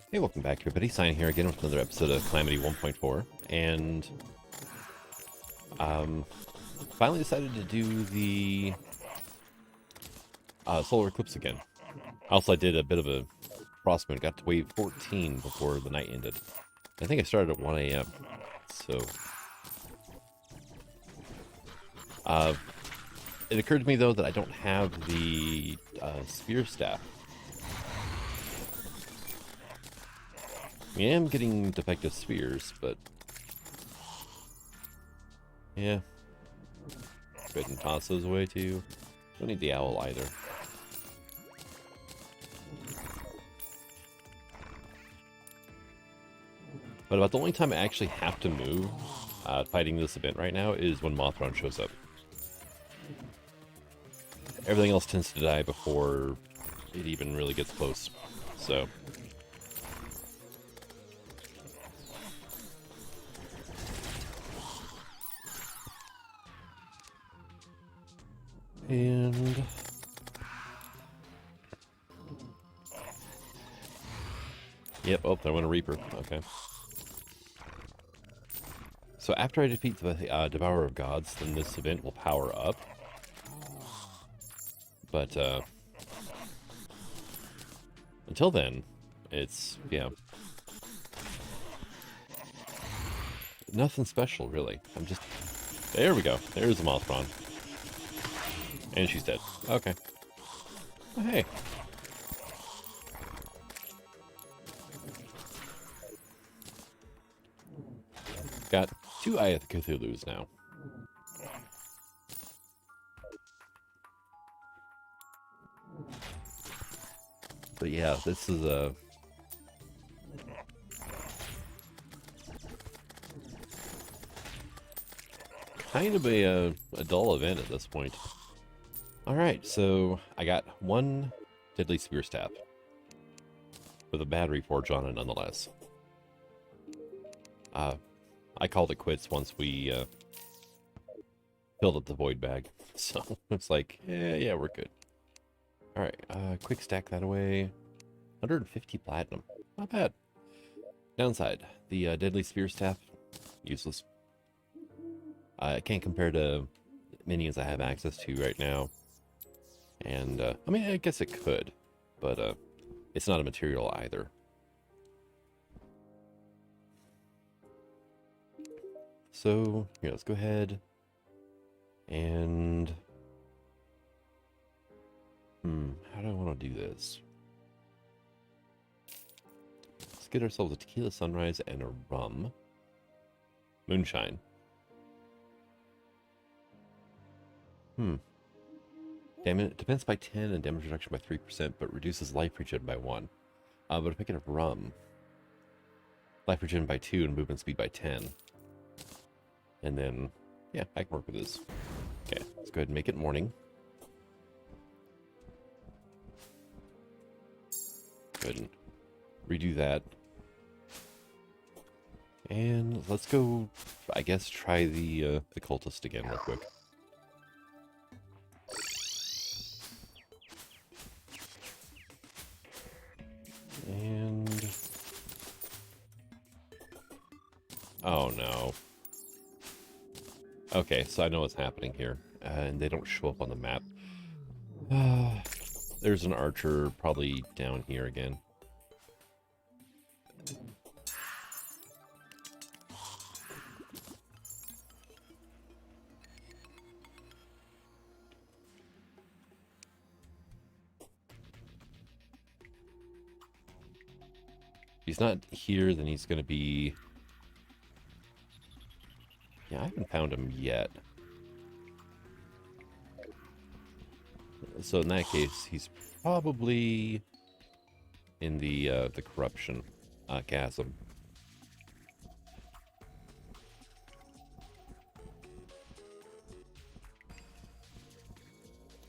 Hey, welcome back everybody. Sign here again with another episode of Calamity 1.4, and finally decided to do the solar eclipse again. Also, I did a bit of a frost moon, got to wave 14 before the night ended. I think I started at 1 a.m. So it occurred to me though that I don't have the spear staff. I am getting defective spheres, but yeah. Go ahead and toss those away too. Don't need the owl either. But about the only time I actually have to move fighting this event right now is when Mothron shows up. Everything else tends to die before it even really gets close. So and yep, oh, I went a Reaper. Okay. So after I defeat the Devourer of Gods, then this event will power up. But until then, it's, yeah, nothing special really. I'm just, there we go. There's the Mothron. And she's dead. Okay. Oh, hey. Got 2 Eye of the Cthulhu's now. But yeah, this is a kind of a dull event at this point. Alright, so I got 1 Deadly Spear Staff with a battery forge on it nonetheless. I called it quits once we filled up the void bag. So it's like, yeah, we're good. Alright, quick stack that away. 150 platinum. Not bad. Downside, the Deadly Spear Staff, useless. I can't compare to minions I have access to right now. And, I mean, I guess it could, but it's not a material either. So, here, let's go ahead and... how do I want to do this? Let's get ourselves a tequila sunrise and a rum. Moonshine. Damage defense by 10 and damage reduction by 3%, but reduces life regen by 1. But if I get a rum, life regen by 2 and movement speed by 10. And then, yeah, I can work with this. Okay, let's go ahead and make it morning. Go ahead and redo that. And let's go, I guess, try the Cultist again real quick. And... oh no. Okay, so I know what's happening here. And they don't show up on the map. There's an archer probably down here again. If he's not here, then he's going to be... yeah, I haven't found him yet. So in that case, he's probably in the corruption chasm.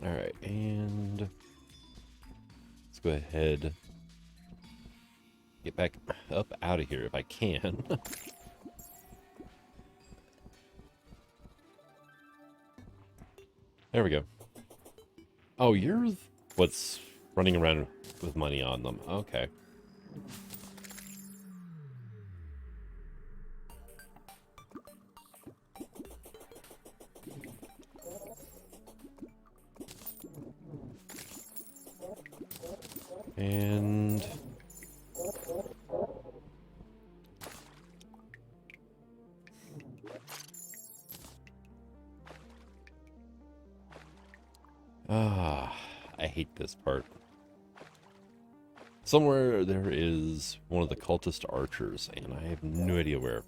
All right, and let's go ahead, get back up out of here if I can. There we go. Oh, you're what's running around with money on them. Okay. hate this part. Somewhere there is one of the cultist archers, and I have no idea where.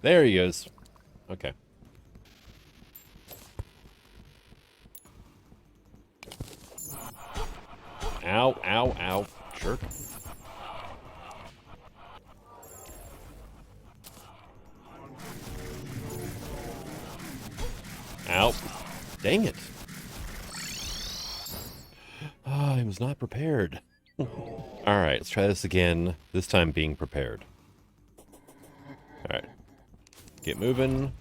There he goes. Okay. Ow, ow, ow. Jerk. Ow. Dang it. Ah, I was not prepared. Alright, let's try this again. This time being prepared. Alright. Get moving.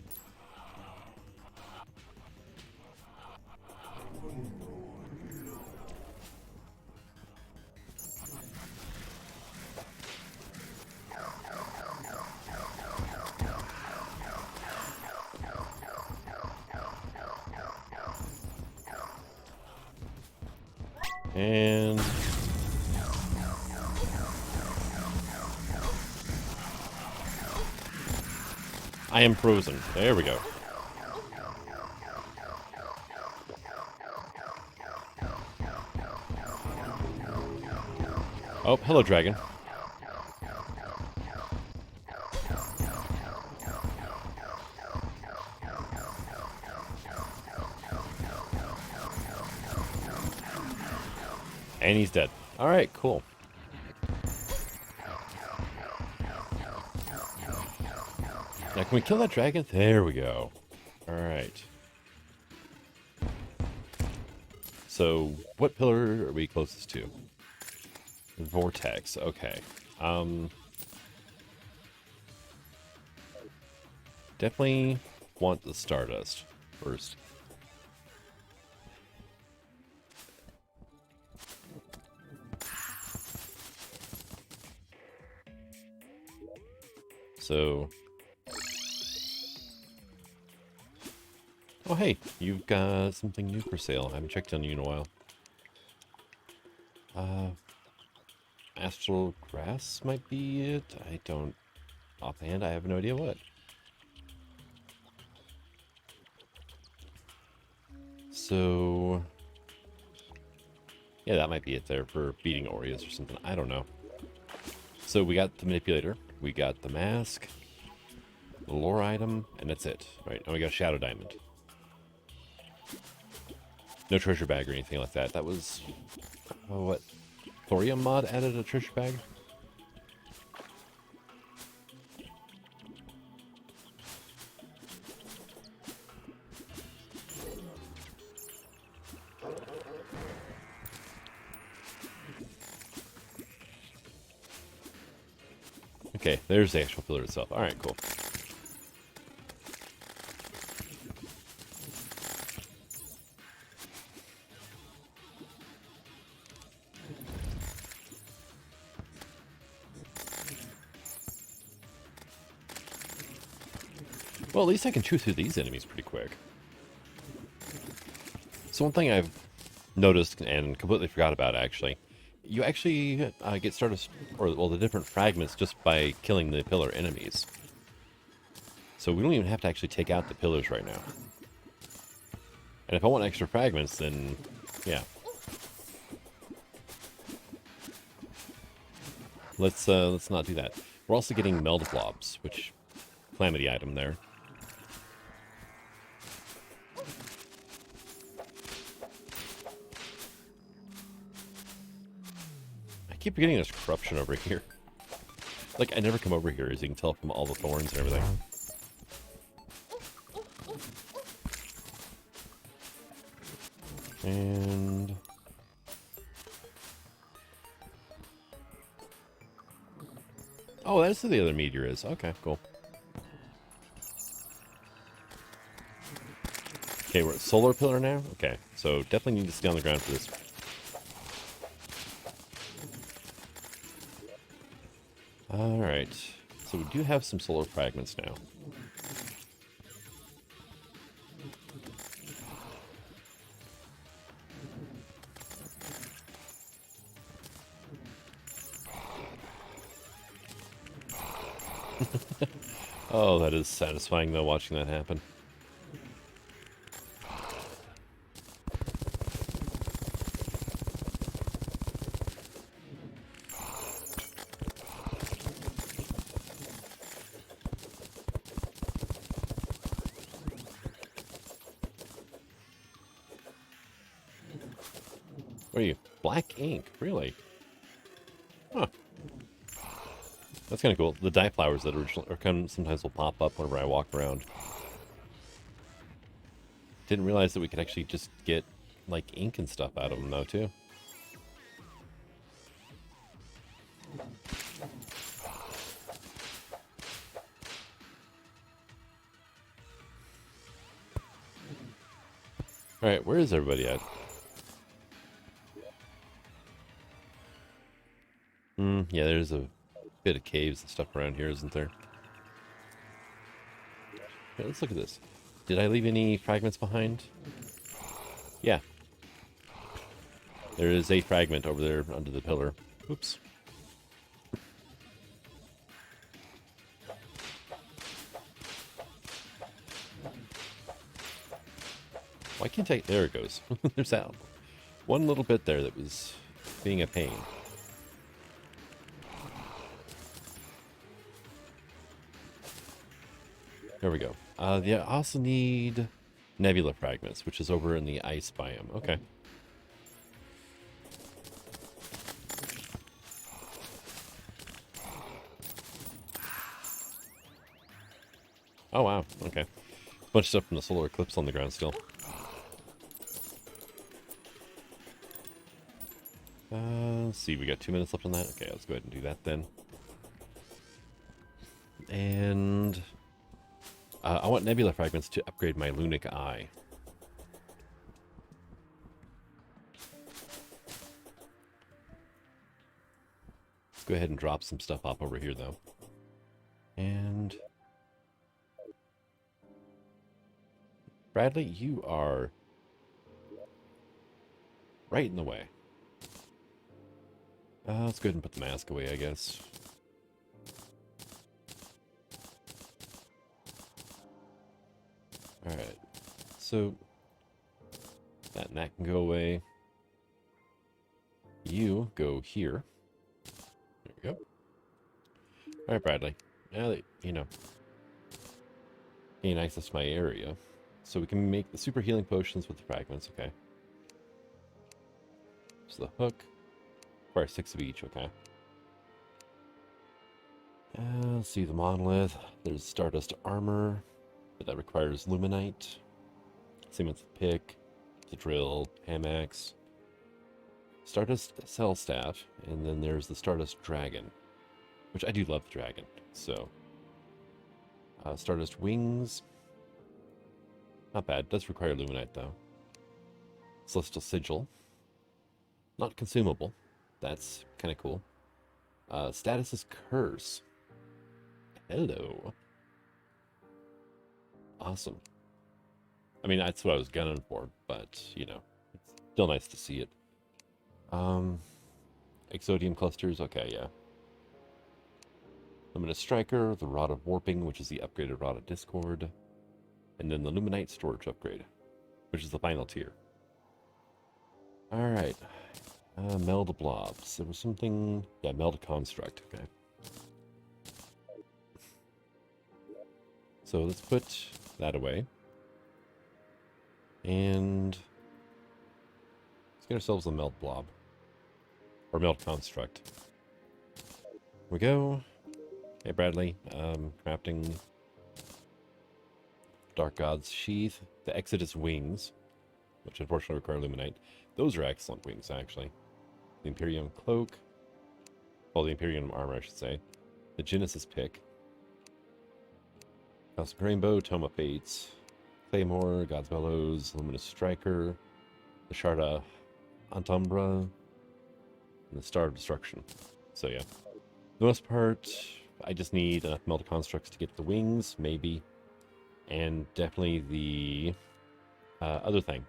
And I am frozen. There we go. Oh, hello, dragon. And he's dead. Alright, cool. Now, can we kill that dragon? There we go. Alright. So, what pillar are we closest to? Vortex, okay. Definitely want the Stardust first. So... Oh, hey, you've got something new for sale. I haven't checked on you in a while. Astral Grass might be it. I don't... Offhand, I have no idea what. So... Yeah, that might be it there for beating Oreos or something. I don't know. So we got the manipulator. We got the mask. The lore item. And that's it. Right, and we got a shadow diamond. No treasure bag or anything like that. That was... Oh, what? Terraria mod added a treasure bag? Okay, there's the actual pillar itself. Alright, cool. Well, at least I can chew through these enemies pretty quick. So one thing I've noticed and completely forgot about, actually, you actually get started, or well, the different fragments just by killing the pillar enemies. So we don't even have to actually take out the pillars right now. And if I want extra fragments, then yeah. Let's not do that. We're also getting meld blobs, which Calamity item there. I keep forgetting there's corruption over here. Like, I never come over here, as you can tell from all the thorns and everything. And... oh, that's where the other meteor is. Okay, cool. Okay, we're at solar pillar now? Okay, so definitely need to stay on the ground for this. Alright, so we do have some solar fragments now. Oh, that is satisfying though, watching that happen. What are you? Black ink? Really? Huh. That's kind of cool. The dye flowers that originally, or sometimes will pop up whenever I walk around. Didn't realize that we could actually just get, like, ink and stuff out of them, though, too. Alright, where is everybody at? Yeah, there's a bit of caves and stuff around here, isn't there? Okay, let's look at this. Did I leave any fragments behind? Yeah. There is a fragment over there under the pillar. Oops. Why can't I... There it goes. There's that one little bit there that was being a pain. There we go. Yeah, I also need nebula fragments, which is over in the ice biome. Okay. Oh, wow. Okay. A bunch of stuff from the solar eclipse on the ground still. Let's see. We got 2 minutes left on that. Okay, let's go ahead and do that then. And... I want nebula fragments to upgrade my Lunic eye. Let's go ahead and drop some stuff off over here, though. And... Bradley, you are right in the way. Let's go ahead and put the mask away, I guess. Alright, so that and that can go away. You go here. There we go. Alright, Bradley. Now that, you know, gain access to my area, so we can make the super healing potions with the fragments, okay. So the hook, require 6 of each, okay. Let's see, the monolith. There's Stardust armor. But that requires Luminite. Same with the pick, the drill, Hamax, Stardust Cell Staff, and then there's the Stardust Dragon, which I do love the dragon. So, Stardust Wings, not bad. Does require Luminite though. Celestial Sigil, not consumable. That's kind of cool. Status is Curse. Hello. Awesome. I mean, that's what I was gunning for, but, you know, it's still nice to see it. Exodium clusters, okay, yeah. Luminous Striker, the Rod of Warping, which is the upgraded Rod of Discord, and then the Luminite Storage upgrade, which is the final tier. Alright. Meld Blobs. There was something... Yeah, Meld Construct, okay. So let's put that away. And let's get ourselves a melt blob. Or melt construct. Here we go. Hey Bradley, crafting Dark God's Sheath, the Exodus Wings, which unfortunately require Luminite. Those are excellent wings, actually. The Imperium Cloak, well, the Imperium Armor, I should say. The Genesis Pick. Cosmic Rainbow, Tome of Fates, Claymore, God's Bellows, Luminous Striker, the Sharda Antumbra, and the Star of Destruction. So yeah, for the most part, I just need enough Meld Constructs to get the wings, maybe, and definitely the other thing,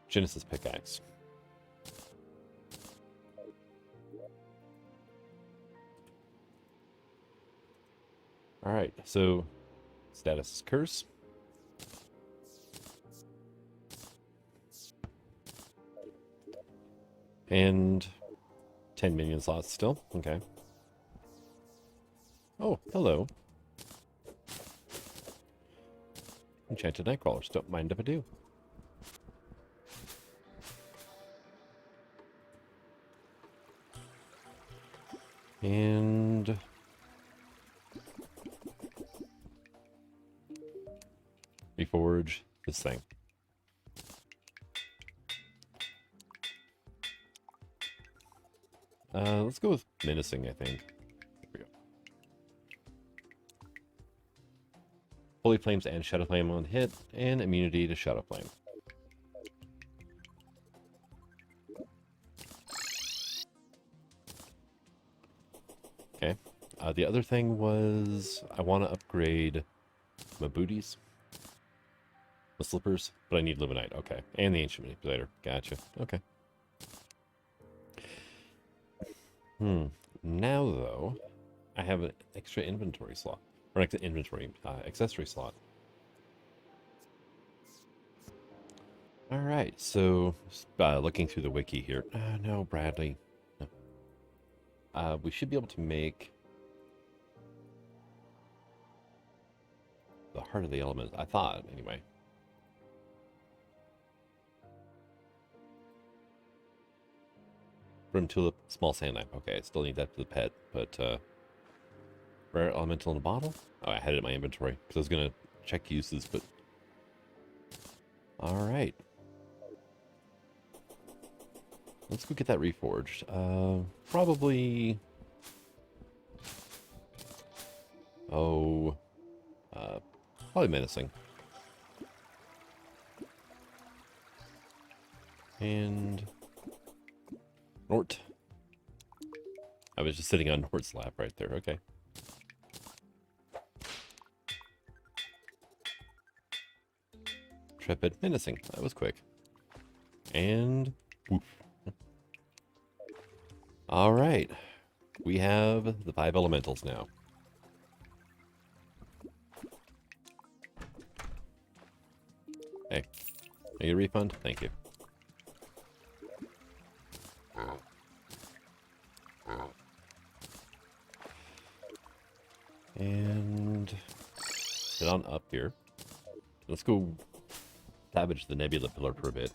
Genesis Pickaxe. All right, so status is curse. And 10 minion slots still. Okay. Oh, hello. Enchanted Nightcrawlers. Don't mind if I do. And reforge this thing. Let's go with menacing, I think. There we go. Holy Flames and Shadow Flame on hit, and immunity to Shadow Flame. Okay. The other thing was I want to upgrade my booties, my slippers, but I need Limonite. Okay. And the Ancient Manipulator. Gotcha. Okay. Now, though, I have an extra inventory slot. Or an inventory accessory slot. Alright, so looking through the wiki here. No, Bradley. No. We should be able to make the Heart of the Elements. I thought, anyway. Brim Tulip, Small Sand Knife. Okay, I still need that for the pet, but Rare Elemental in a bottle? Oh, I had it in my inventory, because I was going to check uses, but... Alright. Let's go get that reforged. Probably... Oh... probably menacing. And... Nort. I was just sitting on Nort's lap right there. Okay. Trepid. Menacing. That was quick. And... Woof. Alright. We have the 5 elementals now. Hey. Are you a refund? Thank you. And get on up here. Let's go savage the nebula pillar for a bit.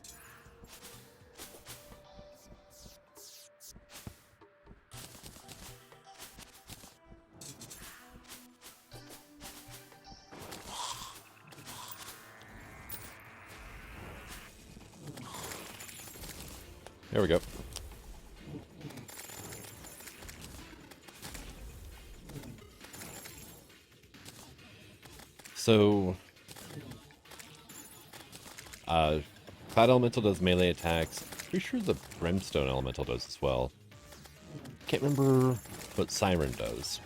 There we go. So, Cloud Elemental does melee attacks. Pretty sure the Brimstone Elemental does as well. Can't remember what Siren does.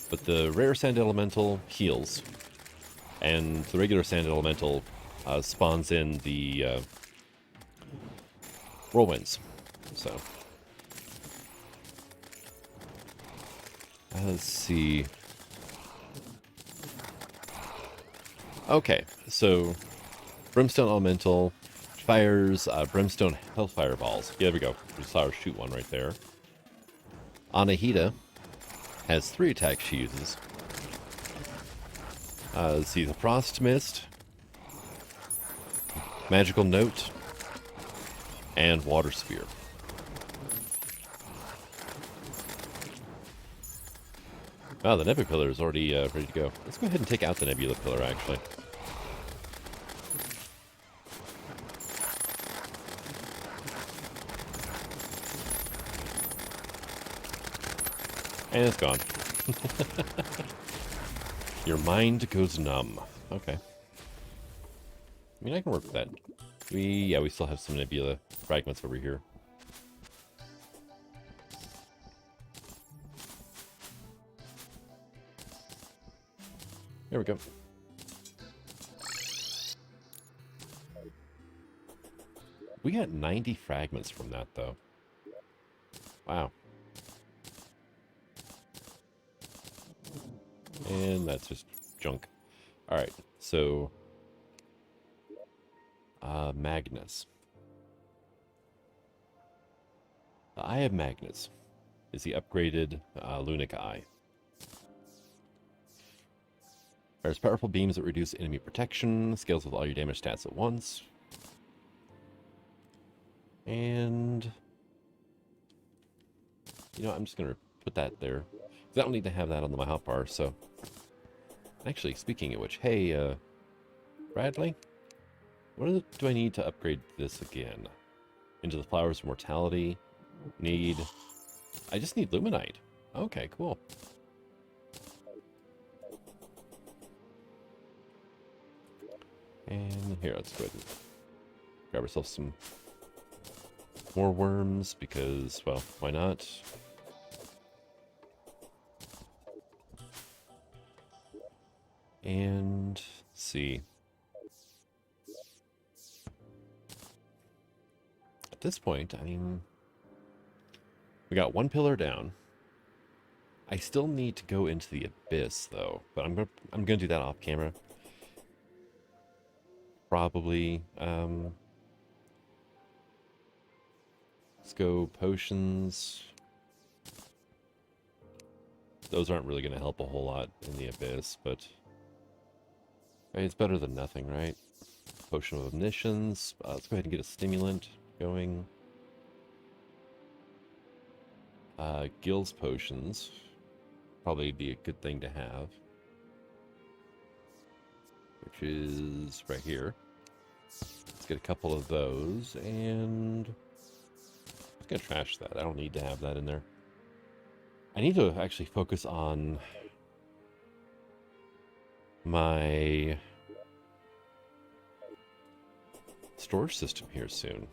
But the Rare Sand Elemental heals. And the regular Sand Elemental spawns in the Whirlwinds. So, let's see. Okay, so Brimstone Elemental fires Brimstone Hellfire Balls. Yeah, there we go. We saw her shoot one right there. Anahita has 3 attacks she uses. Let's see, the Frost Mist, Magical Note, and Water Spear. Wow, the Nebula Pillar is already ready to go. Let's go ahead and take out the Nebula Pillar, actually. And it's gone. Your mind goes numb. Okay. I mean, I can work with that. We still have some Nebula fragments over here. There we go. We got 90 fragments from that, though. Wow. And that's just junk. Alright, so... Magnus. The Eye of Magnus is the upgraded Lunic Eye. There's powerful beams that reduce enemy protection, scales with all your damage stats at once. And... you know, I'm just going to put that there. I don't need to have that on my hotbar, so... Actually, speaking of which, hey, Bradley? What do I need to upgrade this again? Into the Flowers of Mortality? I just need Luminite. Okay, cool. And here, let's go ahead and grab ourselves some more worms, because, well, why not? And, let's see. At this point, I mean, we got one pillar down. I still need to go into the abyss, though, but I'm gonna do that off camera. Probably. Let's go potions. Those aren't really going to help a whole lot in the abyss, but it's better than nothing, right? Potion of Omniscience. Let's go ahead and get a stimulant going. Gills potions. Probably be a good thing to have. Which is right here. Let's get a couple of those, and I'm gonna trash that. I don't need to have that in there. I need to actually focus on my storage system here soon.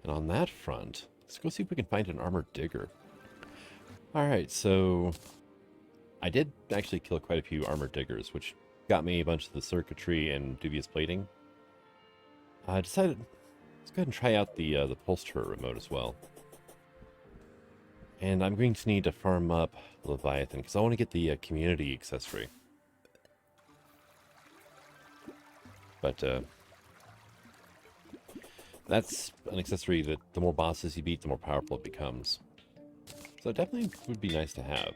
And on that front, let's go see if we can find an armored digger. Alright, so I did actually kill quite a few armored diggers, which got me a bunch of the circuitry and dubious plating. I decided, let's go ahead and try out the pulse turret remote as well. And I'm going to need to farm up Leviathan, because I want to get the community accessory. But, that's an accessory that the more bosses you beat, the more powerful it becomes. So it definitely would be nice to have.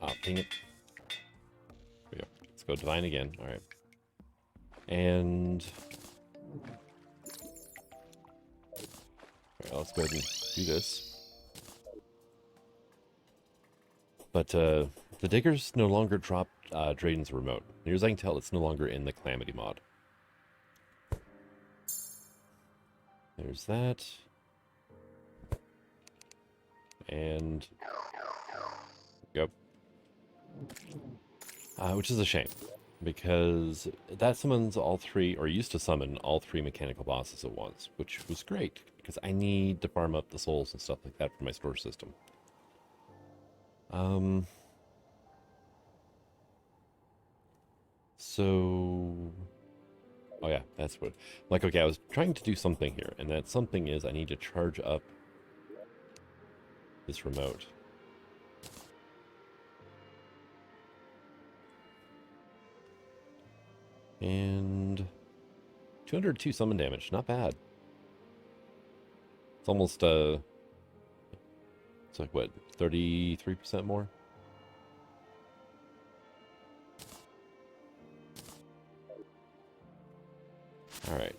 Oh, dang it. There we go. Let's go Divine again. Alright. And... alright, let's go ahead and do this. But, the diggers no longer drop Drayden's remote. Near as I can tell, it's no longer in the Calamity Mod. There's that. And... yep. Which is a shame, because that summons all three, or used to summon all three mechanical bosses at once, which was great, because I need to farm up the souls and stuff like that for my storage system. So... oh yeah, that's what... like, okay, I was trying to do something here, and that something is I need to charge up this remote. And 202 summon damage, not bad. It's almost it's like what, 33% more? All right.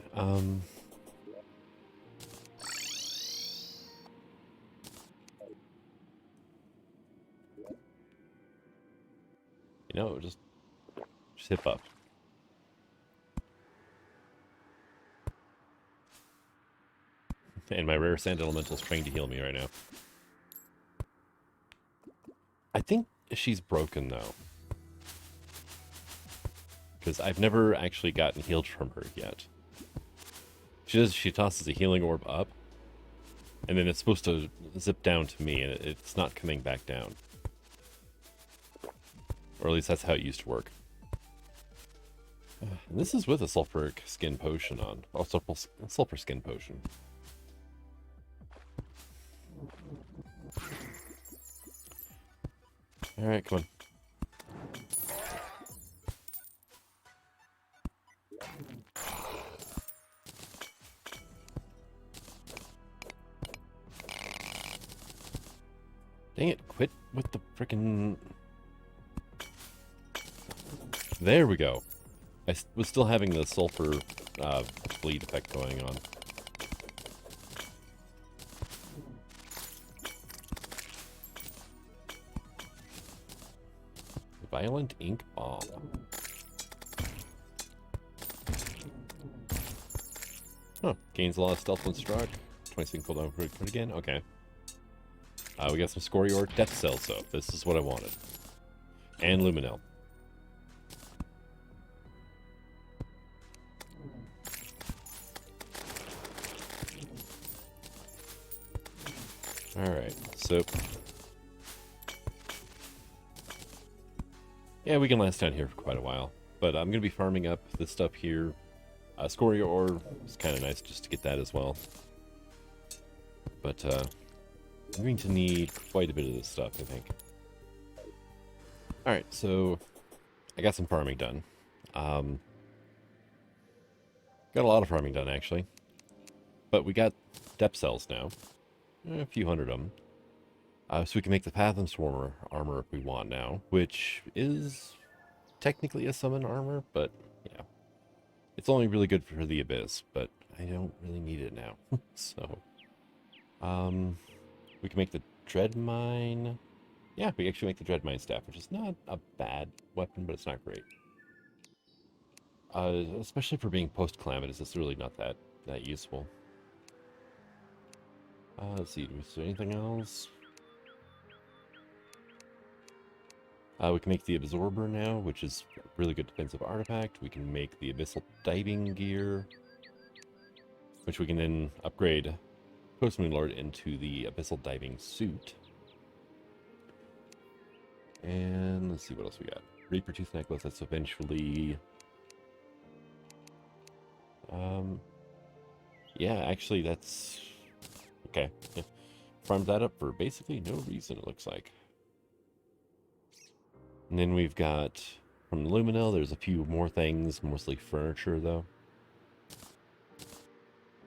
You know, just hit buff. And my rare sand elemental's trying to heal me right now. I think she's broken though, because I've never actually gotten healed from her yet. She tosses a healing orb up, and then it's supposed to zip down to me, and it's not coming back down. Or at least that's how it used to work. And this is with a sulfuric skin potion on. Oh, sulfur skin potion. Alright, come on. Dang it, quit with the frickin'... There we go. I was still having the sulfur bleed effect going on. Violent ink bomb. Huh. Gains a lot of stealth when struck. 20 cooldown for it again. Okay. We got some Scorior Death Cells, so this is what I wanted. And Luminel. Alright, so... yeah, we can last down here for quite a while. But I'm going to be farming up this stuff here. Scorior ore is kind of nice just to get that as well. But I'm going to need quite a bit of this stuff, I think. Alright, so I got some farming done. Got a lot of farming done, actually. But we got depth cells now. A few hundred of them. So we can make the Fathom Swarmer armor if we want now, which is technically a summon armor, but yeah. It's only really good for the Abyss, but I don't really need it now. So, we can make the Dread Mine. Yeah, we actually make the Dread Mine staff, which is not a bad weapon, but it's not great. Especially for being post-calamitous, it's really not that useful. Let's see, is there anything else? We can make the Absorber now, which is a really good defensive artifact. We can make the Abyssal Diving Gear, which we can then upgrade Post-Moonlord into the Abyssal Diving Suit. And let's see what else we got. Reaper Tooth Necklace, that's eventually... yeah, actually that's... okay. Farmed that up for basically no reason, it looks like. And then we've got, from the Luminel, there's a few more things, mostly furniture, though.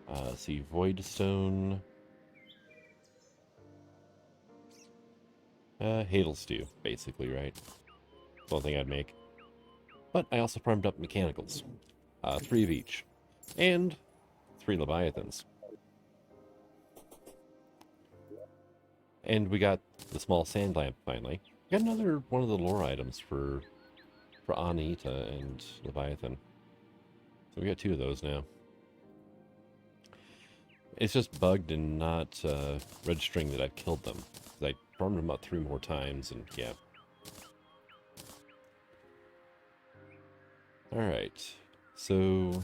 Let's see, Voidstone. Hadal Stew, basically, right? That's the only thing I'd make. But I also farmed up Mechanicals. 3 of each. And 3 Leviathans. And we got the small sand lamp, finally. Got another one of the lore items for Anita and Leviathan. So we got 2 of those now. It's just bugged and not registering that I've killed them. I farmed them up 3 more times, and yeah. Alright, so...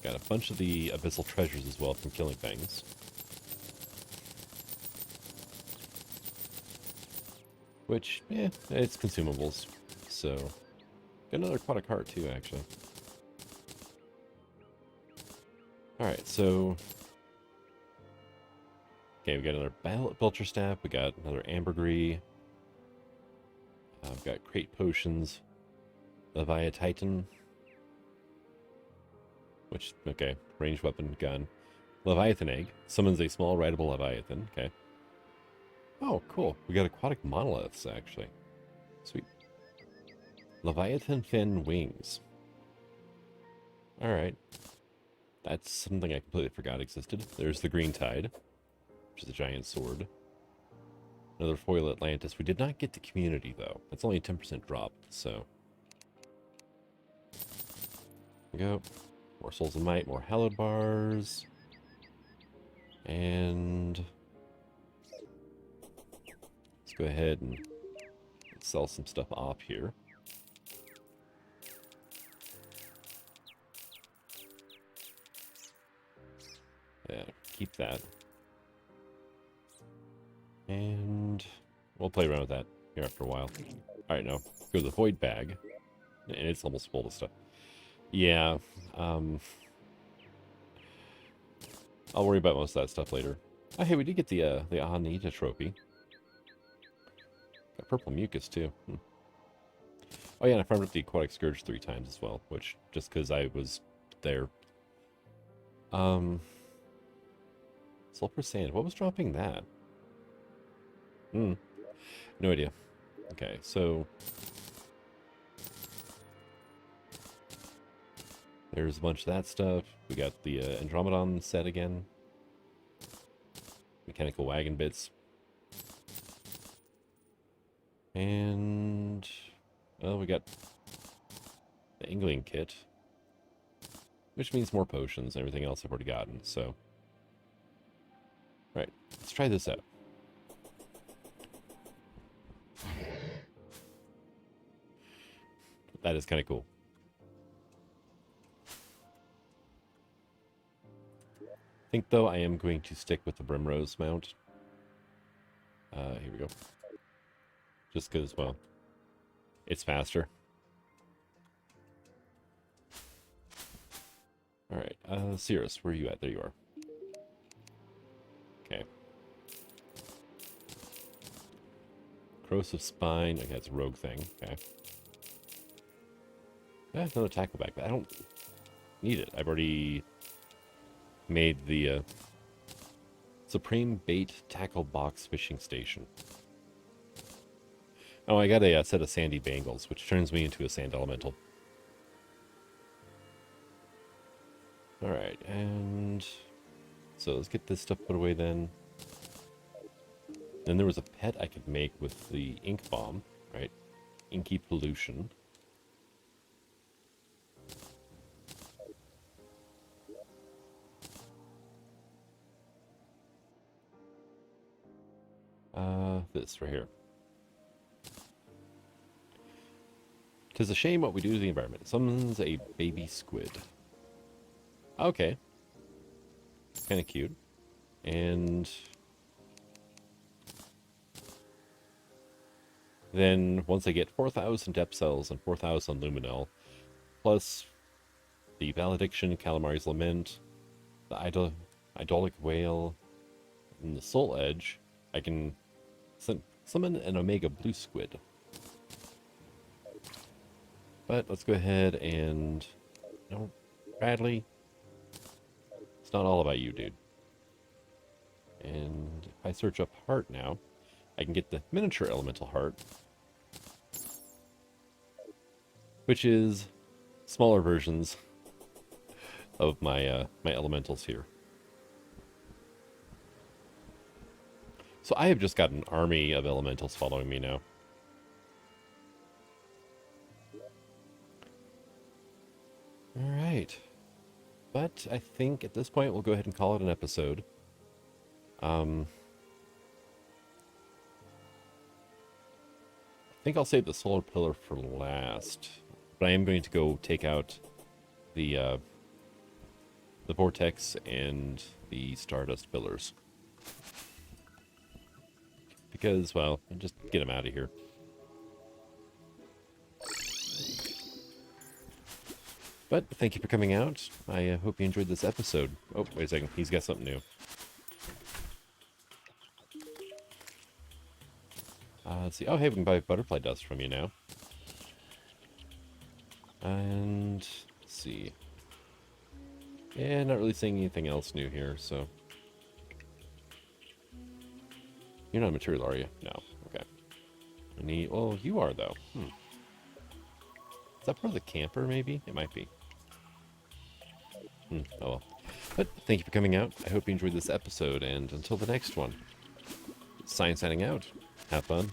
got a bunch of the Abyssal Treasures as well from killing things. Which, yeah, it's consumables. So, got another aquatic heart too, actually. Alright, so... okay, we got another Belcher Staff, we got another Ambergris. We've got Crate Potions. Leviathan. Which, okay, ranged weapon, gun. Leviathan Egg. Summons a small rideable Leviathan, okay. Oh, cool. We got aquatic monoliths, actually. Sweet. Leviathan Fin Wings. Alright. That's something I completely forgot existed. There's the Green Tide, which is a giant sword. Another foil Atlantis. We did not get the community, though. That's only a 10% drop, so... there we go. More Souls of Might, more Hallowed Bars. And... let's go ahead and sell some stuff off here. Yeah, keep that. And we'll play around with that here after a while. Alright, now, go to the Void Bag. And it's almost full of stuff. Yeah, I'll worry about most of that stuff later. Oh, hey, we did get the WMITF trophy. Got purple mucus, too. Oh, yeah, and I farmed up the aquatic scourge 3 times as well, which, just because I was there. Sulfur sand. What was dropping that? No idea. Okay, so there's a bunch of that stuff. We got the Andromedon set again. Mechanical wagon bits. And, well, we got the Angling kit, which means more potions and everything else I've already gotten, so. Right, let's try this out. That is kind of cool. I think, though, I am going to stick with the Brimrose mount. Here we go. Just because, well, it's faster. Alright, Cirrus, where are you at? There you are. Okay. Corrosive Spine. Okay, that's a rogue thing. Okay. Another tackle back, but I don't need it. I've already made the Supreme Bait Tackle Box Fishing Station. Oh, I got a set of sandy bangles, which turns me into a sand elemental. Alright, and so let's get this stuff put away then. Then there was a pet I could make with the ink bomb, right? Inky pollution. This right here. 'Tis a shame what we do to the environment. It summons a baby squid. Okay. Kind of cute. And then once I get 4,000 depth cells and 4,000 luminol, plus the Valediction, Calamari's Lament, the Idolic Whale, and the Soul Edge, I can summon an Omega Blue Squid. But let's go ahead and... No, Bradley, it's not all about you, dude. And if I search up Heart now, I can get the Miniature Elemental Heart, which is smaller versions of my my elementals here. So I have just got an army of elementals following me now. Alright. But I think at this point we'll go ahead and call it an episode. I think I'll save the solar pillar for last. But I am going to go take out the vortex and the stardust pillars. Because, well, just get them out of here. But thank you for coming out. I hope you enjoyed this episode. Oh, wait a second. He's got something new. Let's see. Oh, hey, we can buy butterfly dust from you now. And let's see. Yeah, not really seeing anything else new here, so. You're not a material, are you? No. Okay. Well, you are, though. Is that part of the camper, maybe? It might be. Oh well. But thank you for coming out. I hope you enjoyed this episode, and until the next one, Science signing out. Have fun.